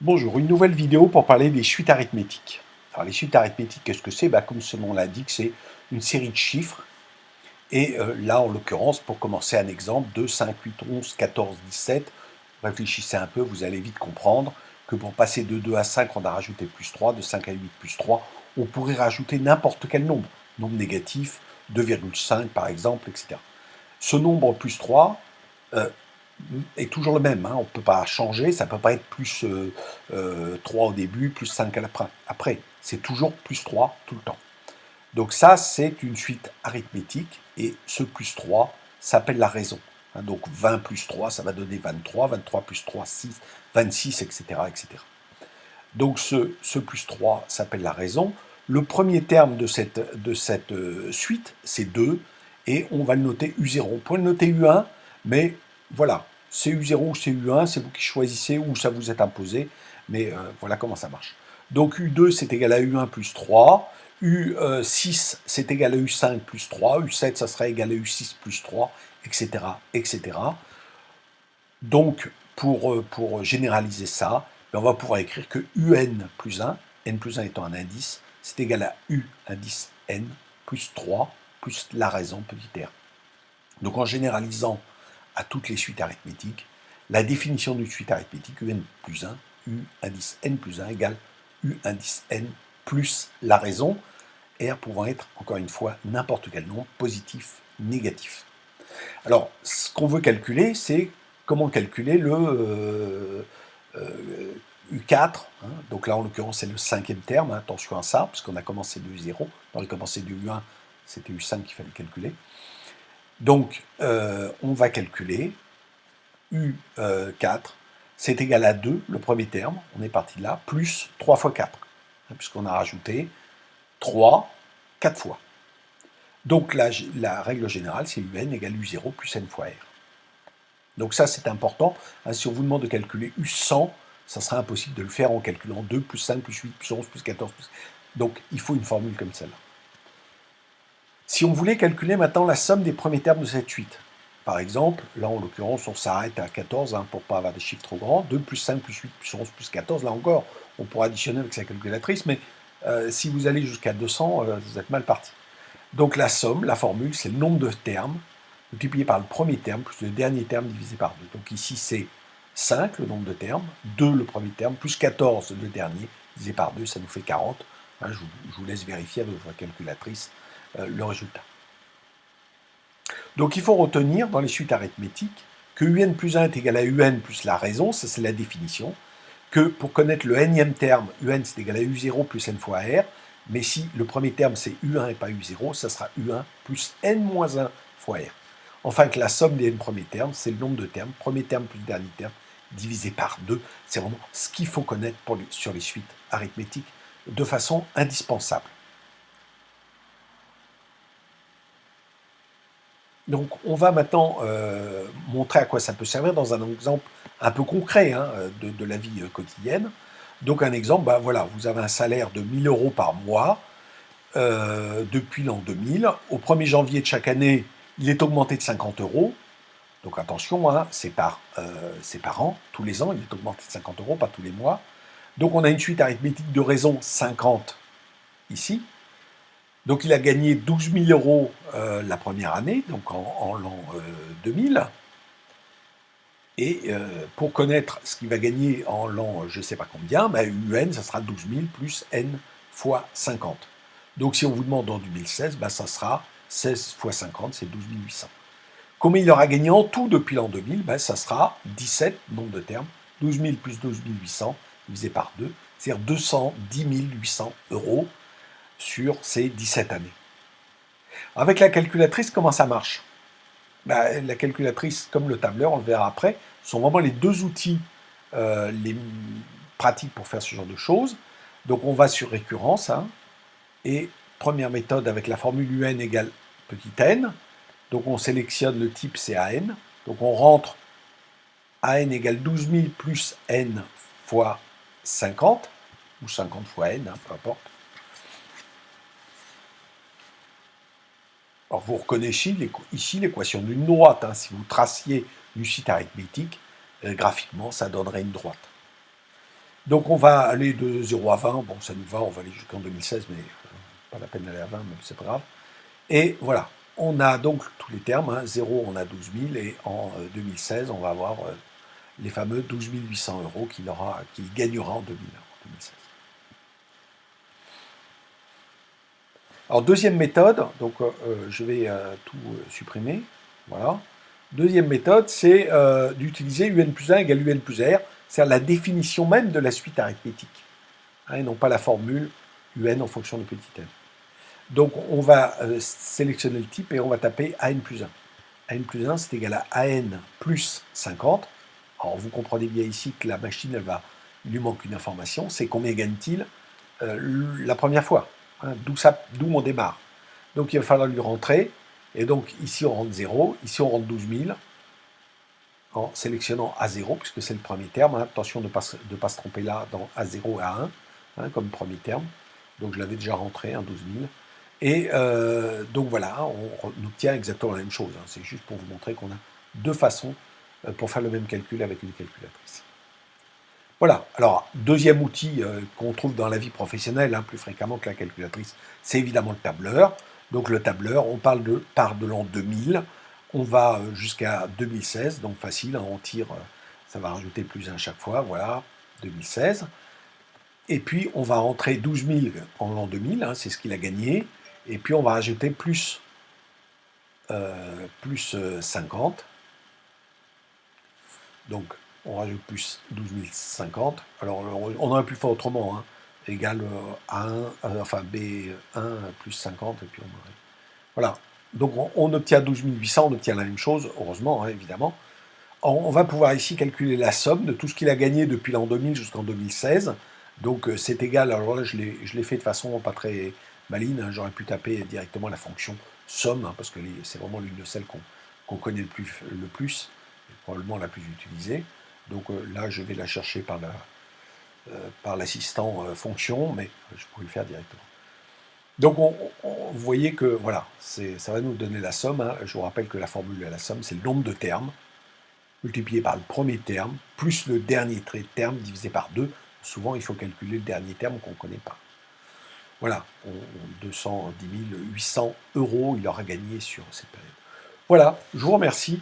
Bonjour, une nouvelle vidéo pour parler des suites arithmétiques. Alors les suites arithmétiques, qu'est-ce que c'est? Comme son nom l'indique, c'est une série de chiffres. Et là, en l'occurrence, pour commencer un exemple, 2, 5, 8, 11, 14, 17, réfléchissez un peu, vous allez vite comprendre que pour passer de 2 à 5, on a rajouté plus 3, de 5 à 8 plus 3, on pourrait rajouter n'importe quel nombre négatif, 2,5 par exemple, etc. Ce nombre plus 3, est toujours le même, hein, on ne peut pas changer, ça ne peut pas être plus 3 au début, plus 5 à l'après. Après, c'est toujours plus 3 tout le temps. Donc ça, c'est une suite arithmétique, et ce plus 3 s'appelle la raison. Hein, donc 20 plus 3, ça va donner 23, 23 plus 3, 6, 26, etc. etc. Donc ce plus 3 s'appelle la raison. Le premier terme de cette suite, c'est 2, et on va le noter U0. On peut le noter U1, mais voilà, c'est U0 ou c'est U1, c'est vous qui choisissez où ça vous est imposé, mais voilà comment ça marche. Donc U2, c'est égal à U1 plus 3, U6, c'est égal à U5 plus 3, U7, ça serait égal à U6 plus 3, etc. etc. Donc, pour généraliser ça, on va pouvoir écrire que UN plus 1, n plus 1 étant un indice, c'est égal à U indice n plus 3 plus la raison petit r. Donc en généralisant à toutes les suites arithmétiques, la définition d'une suite arithmétique, UN plus 1, U indice n plus 1 égale U indice n plus la raison, R pouvant être, encore une fois, n'importe quel nombre, positif, négatif. Alors, ce qu'on veut calculer, c'est comment calculer le U4. Hein. Donc là, en l'occurrence, c'est le cinquième terme. Hein. Attention à ça, parce qu'on a commencé de U0. On a commencé de U1, c'était U5 qu'il fallait calculer. Donc, on va calculer U4, c'est égal à 2, le premier terme, on est parti de là, plus 3 fois 4, hein, puisqu'on a rajouté 3, 4 fois. Donc la règle générale, c'est UN égale U0 plus N fois R. Donc ça, c'est important. Hein, si on vous demande de calculer U100, ça sera impossible de le faire en calculant 2, plus 5, plus 8, plus 11, plus 14. Donc il faut une formule comme celle-là. Si on voulait calculer maintenant la somme des premiers termes de cette suite, par exemple, là en l'occurrence, on s'arrête à 14 hein, pour ne pas avoir des chiffres trop grands. 2 plus 5 plus 8 plus 11 plus 14, là encore, on pourra additionner avec sa calculatrice, mais si vous allez jusqu'à 200, vous êtes mal parti. Donc la somme, la formule, c'est le nombre de termes multiplié par le premier terme plus le dernier terme divisé par 2. Donc ici, c'est 5, le nombre de termes, 2, le premier terme, plus 14, le dernier, divisé par 2, ça nous fait 40. Hein, je vous laisse vérifier avec votre calculatrice le résultat. Donc il faut retenir dans les suites arithmétiques que UN plus 1 est égal à UN plus la raison, ça c'est la définition, que pour connaître le nème terme, UN c'est égal à U0 plus N fois R, mais si le premier terme c'est U1 et pas U0, ça sera U1 plus N-1 fois R. Enfin que la somme des n premiers termes, c'est le nombre de termes, premier terme plus dernier terme, divisé par 2. C'est vraiment ce qu'il faut connaître sur les suites arithmétiques de façon indispensable. Donc on va maintenant montrer à quoi ça peut servir dans un exemple un peu concret hein, de la vie quotidienne. Donc un exemple, voilà, vous avez un salaire de 1 000 € par mois depuis l'an 2000. Au 1er janvier de chaque année, il est augmenté de 50 €. Donc attention, hein, c'est par an, tous les ans, il est augmenté de 50 €, pas tous les mois. Donc on a une suite arithmétique de raison 50 ici. Donc il a gagné 12 000 € la première année, donc en l'an 2000. Et pour connaître ce qu'il va gagner en l'an je ne sais pas combien, UN, ça sera 12 000 plus N fois 50. Donc si on vous demande en 2016, ça sera 16 fois 50, c'est 12 800. Combien il aura gagné en tout depuis l'an 2000 ça sera 17, nombre de termes, 12 000 plus 12 800 divisé par 2, c'est-à-dire 210 800 € sur ces 17 années. Avec la calculatrice, comment ça marche? La calculatrice, comme le tableur, on le verra après, sont vraiment les deux outils les pratiques pour faire ce genre de choses. Donc on va sur récurrence, hein, et première méthode avec la formule UN égale petit n. Donc on sélectionne le type, c'est AN. Donc on rentre AN égale 12 000 plus N fois 50, ou 50 fois N, hein, peu importe. Alors vous reconnaissez ici l'équation d'une droite. Hein. Si vous traciez une suite arithmétique, graphiquement, ça donnerait une droite. Donc on va aller de 0 à 20, bon ça nous va, on va aller jusqu'en 2016, mais pas la peine d'aller à 20, même c'est pas grave. Et voilà, on a donc tous les termes, hein. 0 on a 12 000, et en 2016 on va avoir les fameux 12 800 euros qu'il gagnera en 2016. Alors deuxième méthode, donc je vais tout supprimer, voilà. Deuxième méthode, c'est d'utiliser UN plus 1 égale UN plus R, c'est-à-dire la définition même de la suite arithmétique, hein, et non pas la formule UN en fonction de petit n. Donc on va sélectionner le type et on va taper AN plus 1. AN plus 1, c'est égal à AN plus 50. Alors vous comprenez bien ici que la machine, il lui manque une information, c'est combien gagne-t-il la première fois, hein, d'où on démarre. Donc il va falloir lui rentrer, et donc ici on rentre 0, ici on rentre 12 000, en sélectionnant A0, puisque c'est le premier terme, hein. Attention de ne pas se tromper là dans A0 et A1, hein, comme premier terme. Donc je l'avais déjà rentré, hein, 12 000. Et donc voilà, on obtient exactement la même chose, hein. C'est juste pour vous montrer qu'on a deux façons pour faire le même calcul avec une calculatrice. Voilà, alors deuxième outil qu'on trouve dans la vie professionnelle, hein, plus fréquemment que la calculatrice, c'est évidemment le tableur. Donc le tableur, on part de l'an 2000, on va jusqu'à 2016, donc facile, hein, on tire, ça va rajouter plus 1 chaque fois, voilà, 2016. Et puis on va rentrer 12 000 en l'an 2000, hein, c'est ce qu'il a gagné, et puis on va rajouter plus 50, donc on rajoute plus 12 050. Alors on aurait pu faire autrement, hein, égal à 1, enfin B1 plus 50, et puis on aurait... Voilà, donc on obtient 12 800, on obtient la même chose, heureusement, hein, évidemment. On va pouvoir ici calculer la somme de tout ce qu'il a gagné depuis l'an 2000 jusqu'en 2016. Donc c'est égal, alors là je l'ai fait de façon pas très maligne, hein, j'aurais pu taper directement la fonction somme, hein, parce que c'est vraiment l'une de celles qu'on connaît le plus, et probablement la plus utilisée. Donc là je vais la chercher par l'assistant fonction, mais je pourrais le faire directement. Donc vous voyez que voilà, ça va nous donner la somme, hein. Je vous rappelle que la formule de la somme, c'est le nombre de termes multiplié par le premier terme, plus le dernier terme divisé par 2. Souvent, il faut calculer le dernier terme qu'on ne connaît pas. Voilà, 210 800 euros, il aura gagné sur cette période. Voilà, je vous remercie.